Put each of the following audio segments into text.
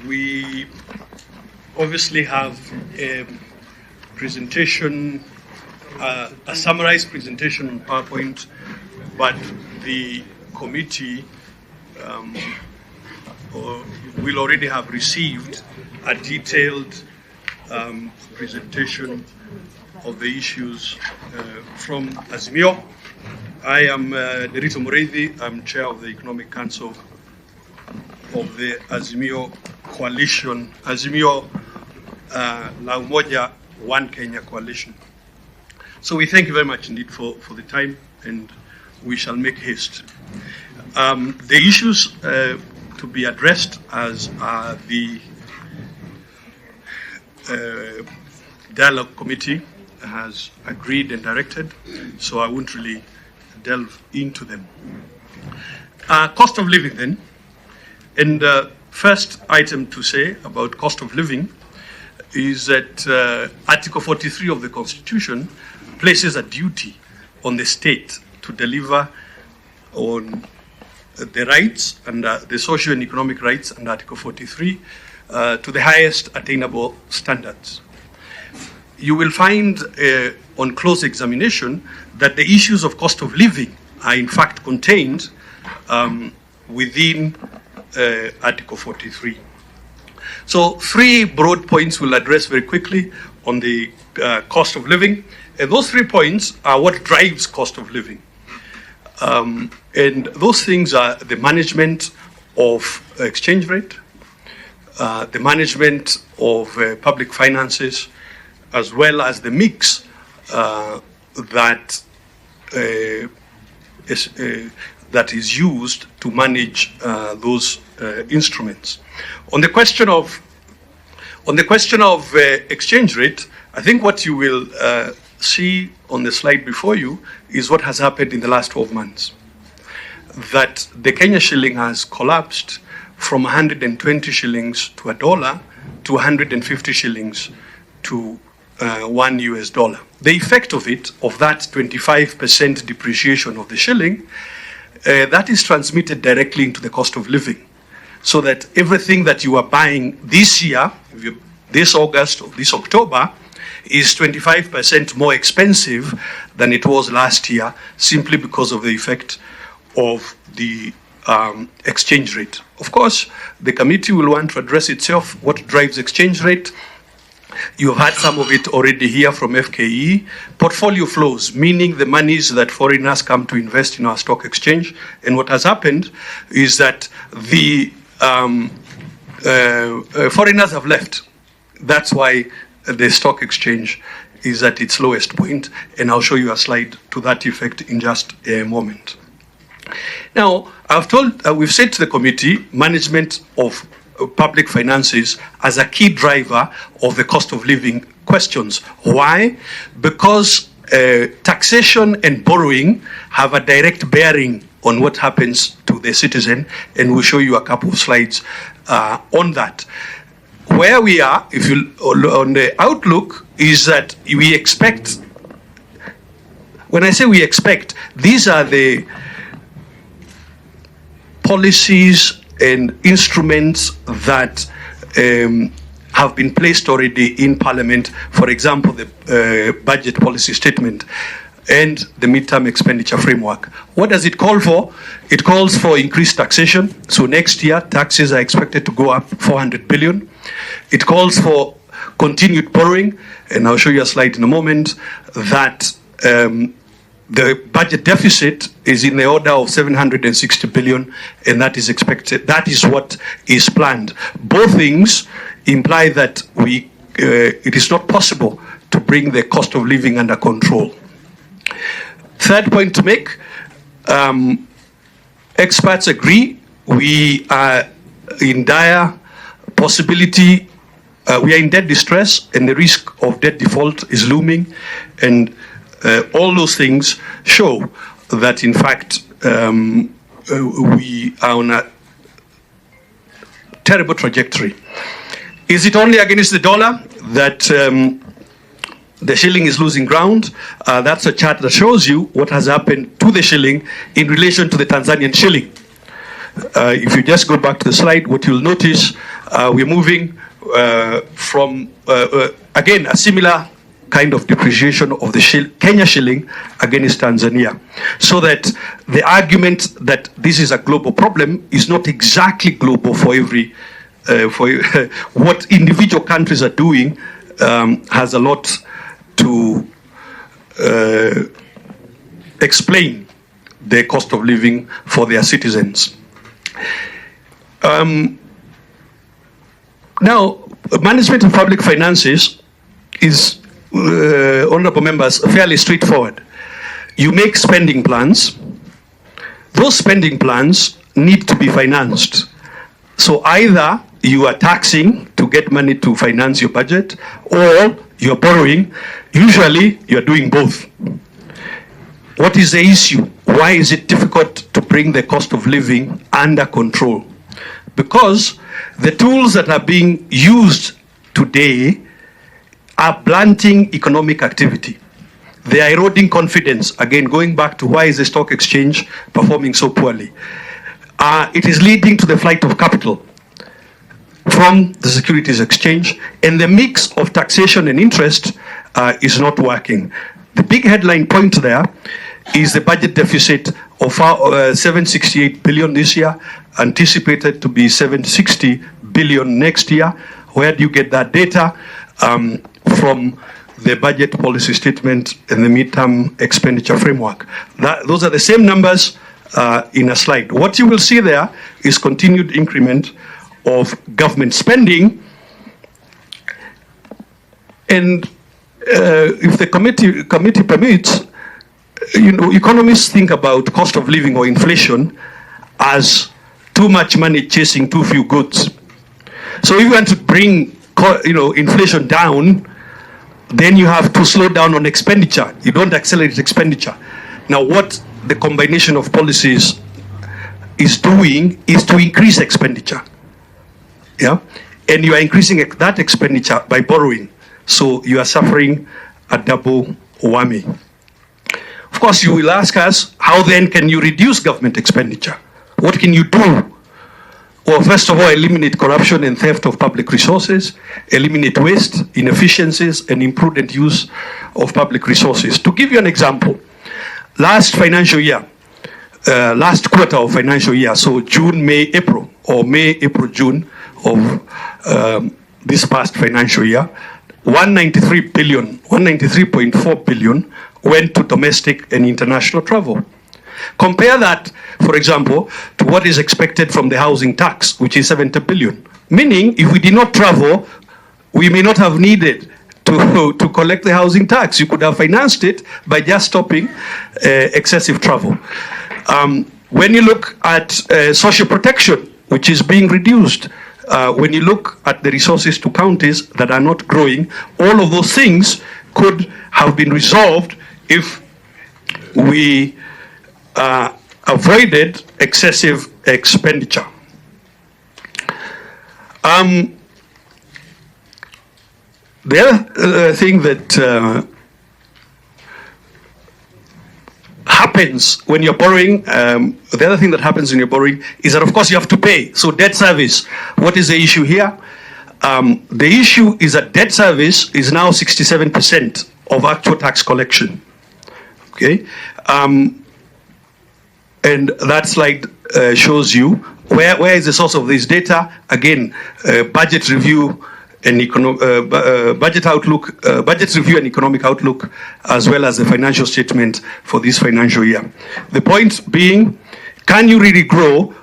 we obviously have a presentation, a summarized presentation on PowerPoint, but the committee will already have received a detailed presentation of the issues from Azimio. I am RUTO Mureithi. I'm chair of the Economic Council of the Azimio Coalition, Azimio La Umoja One Kenya Coalition. So we thank you very much indeed for the time, and we shall make haste. The issues to be addressed as the dialogue committee has agreed and directed, so I won't really delve into them. Cost of living then. And first item to say about cost of living is that Article 43 of the Constitution places a duty on the state to deliver on the rights and the social and economic rights under Article 43 to the highest attainable standards. You will find on close examination that the issues of cost of living are in fact contained within Article 43. So 3 broad points we'll address very quickly on the cost of living. And those 3 points are what drives cost of living. And those things are the management of exchange rate, the management of public finances, as well as the mix that is used to manage those instruments. On the question of exchange rate, I think what you will see on the slide before you is what has happened in the last 12 months. That the Kenya shilling has collapsed from 120 shillings to $1 to 150 shillings to $1 US. The effect of it, of that 25% depreciation of the shilling, that is transmitted directly into the cost of living. So that everything that you are buying this year, this August or this October, is 25% more expensive than it was last year, simply because of the effect of the exchange rate. Of course, the committee will want to address itself what drives exchange rate. You have had some of it already here from FKE. Portfolio flows, meaning the monies that foreigners come to invest in our stock exchange. And what has happened is that the foreigners have left. That's why the stock exchange is at its lowest point. And I'll show you a slide to that effect in just a moment. Now, we've said to the committee, management of public finances as a key driver of the cost of living questions. Why? Because taxation and borrowing have a direct bearing on what happens to the citizen, and we'll show you a couple of slides on that. Where we are, if you on the outlook, is that we expect. When I say we expect, these are the policies and instruments that have been placed already in Parliament. For example, the budget policy statement and the midterm expenditure framework. What does it call for? It calls for increased taxation. So next year, taxes are expected to go up 400 billion. It calls for continued borrowing, and I'll show you a slide in a moment, that the budget deficit is in the order of 760 billion, and that is expected. That is what is planned. Both things imply that it is not possible to bring the cost of living under control. Third point to make, experts agree we are in dire possibility, we are in debt distress, and the risk of debt default is looming, and all those things show that, in fact, we are on a terrible trajectory. Is it only against the dollar that the shilling is losing ground? That's a chart that shows you what has happened to the shilling in relation to the Tanzanian shilling. If you just go back to the slide, what you'll notice, we're moving from, again, a similar kind of depreciation of the Kenya shilling against Tanzania. So that the argument that this is a global problem is not exactly global for every, what individual countries are doing has a lot to explain the cost of living for their citizens. Now, management of public finances is, honorable members, fairly straightforward. You make spending plans. Those spending plans need to be financed. So either you are taxing to get money to finance your budget, or you're borrowing. Usually, you're doing both. What is the issue? Why is it difficult to bring the cost of living under control? Because the tools that are being used today are blunting economic activity. They are eroding confidence. Again, going back to why is the stock exchange performing so poorly? It is leading to the flight of capital from the securities exchange, and the mix of taxation and interest is not working. The big headline point there is the budget deficit of 768 billion this year, anticipated to be 760 billion next year. Where do you get that data? From the budget policy statement and the midterm expenditure framework. Those are the same numbers in a slide. What you will see there is continued increment of government spending, and if the committee permits, economists think about cost of living or inflation as too much money chasing too few goods. So if you want to bring inflation down, then you have to slow down on expenditure. You don't accelerate expenditure. Now, what the combination of policies is doing is to increase expenditure. Yeah, and you are increasing that expenditure by borrowing. So you are suffering a double whammy. Of course, you will ask us, how then can you reduce government expenditure? What can you do? Well, first of all, eliminate corruption and theft of public resources, eliminate waste, inefficiencies, and imprudent use of public resources. To give you an example, last financial year, last quarter of financial year, so June, May, April, or May, April, June of this past financial year, 193.4 billion went to domestic and international travel. Compare that, for example, to what is expected from the housing tax, which is 70 billion. Meaning, if we did not travel, we may not have needed to collect the housing tax. You could have financed it by just stopping excessive travel. When you look at social protection, which is being reduced, when you look at the resources to counties that are not growing, all of those things could have been resolved if we avoided excessive expenditure. The other thing that happens when you're borrowing, the other thing that happens when you're borrowing is that, of course, you have to pay. So debt service, what is the issue here? The issue is that debt service is now 67% of actual tax collection. Okay, and that slide shows you where is the source of this data. Again, budget review and budget outlook, budget review and economic outlook, as well as the financial statement for this financial year. The point being, can you really grow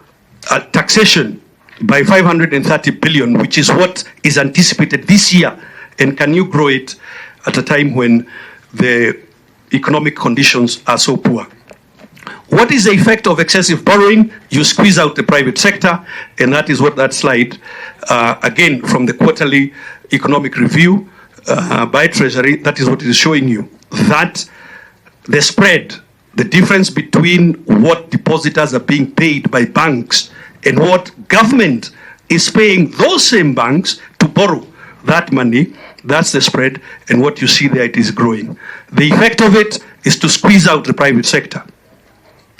taxation by 530 billion, which is what is anticipated this year, and can you grow it at a time when the economic conditions are so poor? What is the effect of excessive borrowing? You squeeze out the private sector, and that is what that slide, again, from the quarterly economic review by Treasury, that is what it is showing you. That the spread, the difference between what depositors are being paid by banks and what government is paying those same banks to borrow that money, that's the spread, and what you see there, it is growing. The effect of it is to squeeze out the private sector.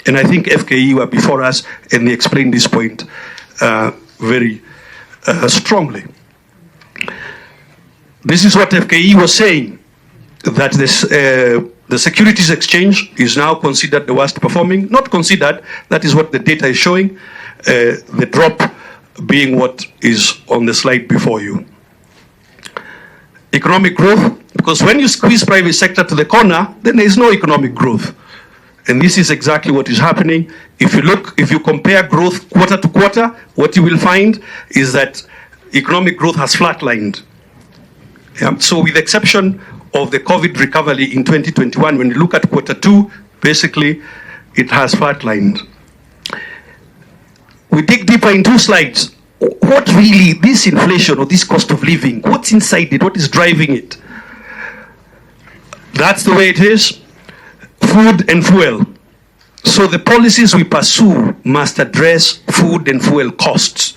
And I think FKE were before us, and they explained this point very strongly. This is what FKE was saying, that this, the Securities Exchange is now considered the worst performing. Not considered, that is what the data is showing, the drop being what is on the slide before you. Economic growth, because when you squeeze private sector to the corner, then there is no economic growth. And this is exactly what is happening. If you compare growth quarter to quarter, what you will find is that economic growth has flatlined. So with the exception of the COVID recovery in 2021, when you look at quarter two, basically it has flatlined. We dig deeper in 2 slides. What really, this inflation or this cost of living, what's inside it, what is driving it? That's the way it is. Food and fuel. So the policies we pursue must address food and fuel costs.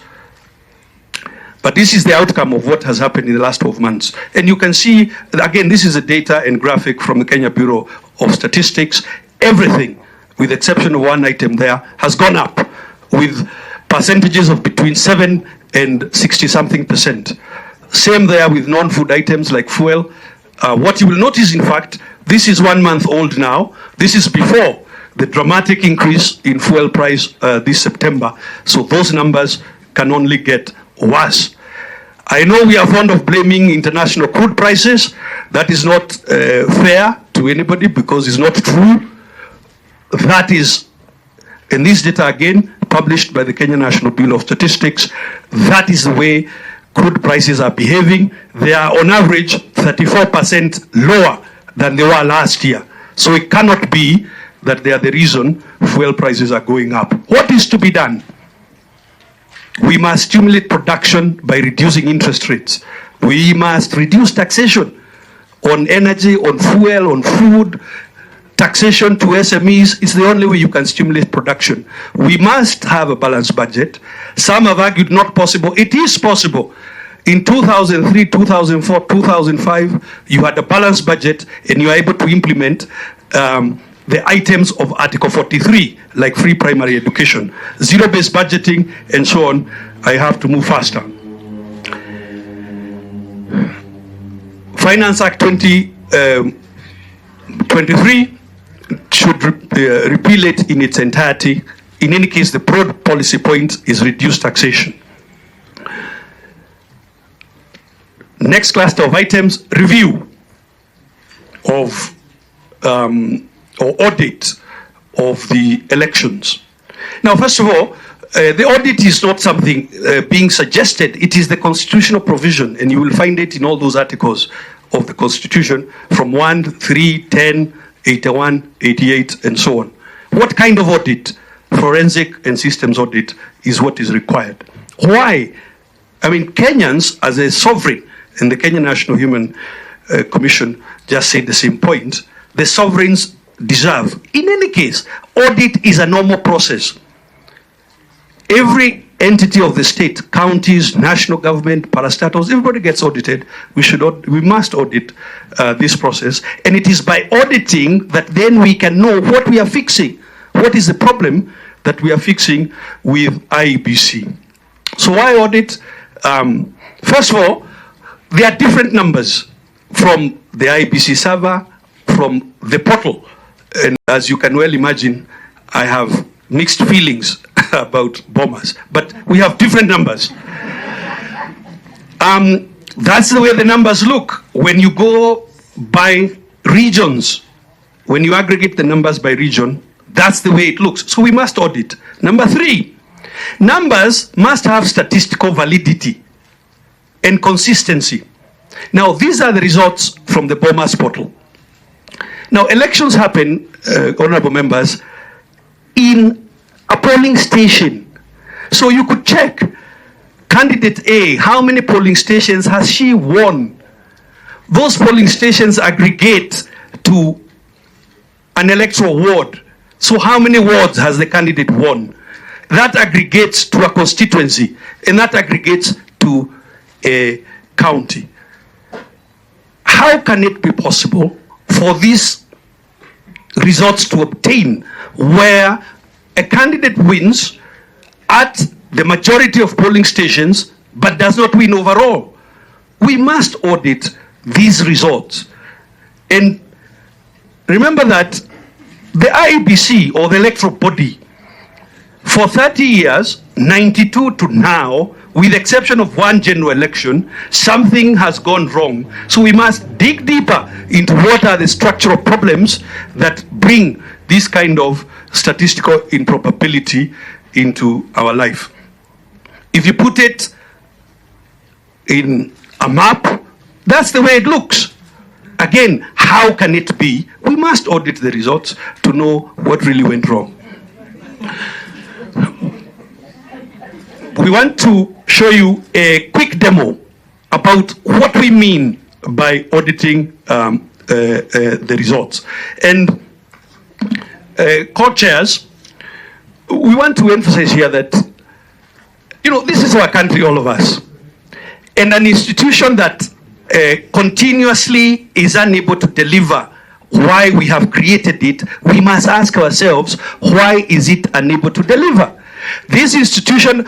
But this is the outcome of what has happened in the last 12 months. And you can see, again, this is a data and graphic from the Kenya Bureau of Statistics. Everything, with the exception of one item there, has gone up with percentages of between 7 and 60-something%. Same there with non-food items like fuel. What you will notice, in fact, this is 1 month old now. This is before the dramatic increase in fuel price this September. So those numbers can only get worse. I know we are fond of blaming international crude prices. That is not fair to anybody because it's not true. That is, and this data again, published by the Kenya National Bureau of Statistics, that is the way crude prices are behaving. They are on average 34% lower than they were last year. So it cannot be that they are the reason fuel prices are going up. What is to be done? We must stimulate production by reducing interest rates. We must reduce taxation on energy, on fuel, on food. Taxation to SMEs is the only way you can stimulate production. We must have a balanced budget. Some have argued not possible. It is possible. In 2003, 2004, 2005, you had a balanced budget and you were able to implement the items of Article 43, like free primary education, zero-based budgeting, and so on. I have to move faster. Finance Act 2023 should repeal it in its entirety. In any case, the broad policy point is reduced taxation. Next cluster of items, review of or audit of the elections. Now, first of all, the audit is not something being suggested. It is the constitutional provision, and you will find it in all those articles of the Constitution from 1, 3, 10, 81, 88, and so on. What kind of audit? Forensic and systems audit is what is required. Why? I mean, Kenyans, as a sovereign, and the Kenya National Human Commission just said the same point, the sovereigns deserve. In any case, audit is a normal process. Every entity of the state, counties, national government, parastatals, everybody gets audited. We must audit this process. And it is by auditing that then we can know what we are fixing. What is the problem that we are fixing with IEBC? So why audit? First of all, there are different numbers from the IEBC server, from the portal. And as you can well imagine, I have mixed feelings about Bomas, but we have different numbers. That's the way the numbers look. When you go by regions, when you aggregate the numbers by region, that's the way it looks. So we must audit. Number 3, numbers must have statistical validity and consistency. Now, these are the results from the Bomas portal. Now, elections happen, honorable members, in a polling station. So you could check candidate A, how many polling stations has she won? Those polling stations aggregate to an electoral ward. So how many wards has the candidate won? That aggregates to a constituency, and that aggregates to a county. How can it be possible for these results to obtain where a candidate wins at the majority of polling stations but does not win overall, we must audit these results. And remember that the IEBC, or the electoral body, for 30 years, 92 to now, with the exception of one general election, something has gone wrong. So we must dig deeper into what are the structural problems that bring this kind of statistical improbability into our life. If you put it in a map, that's the way it looks. Again, how can it be? We must audit the results to know what really went wrong. We want to show you a quick demo about what we mean by auditing the results. And co-chairs, we want to emphasize here that, you know, this is our country, all of us. And an institution that continuously is unable to deliver why we have created it, we must ask ourselves, why is it unable to deliver? This institution,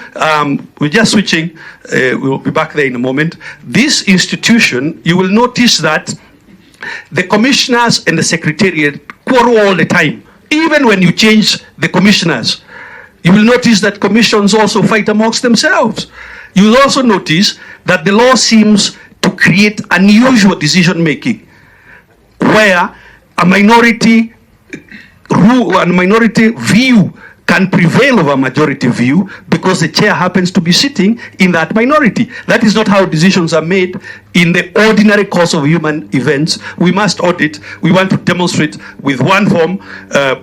we're just switching, we'll be back there in a moment. This institution, you will notice that the commissioners and the secretariat quarrel all the time. Even when you change the commissioners, you will notice that commissions also fight amongst themselves. You will also notice that the law seems to create unusual decision making, where a minority rule and minority view can prevail over majority view because the chair happens to be sitting in that minority. That is not how decisions are made in the ordinary course of human events. We must audit. We want to demonstrate with one form,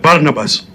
Barnabas.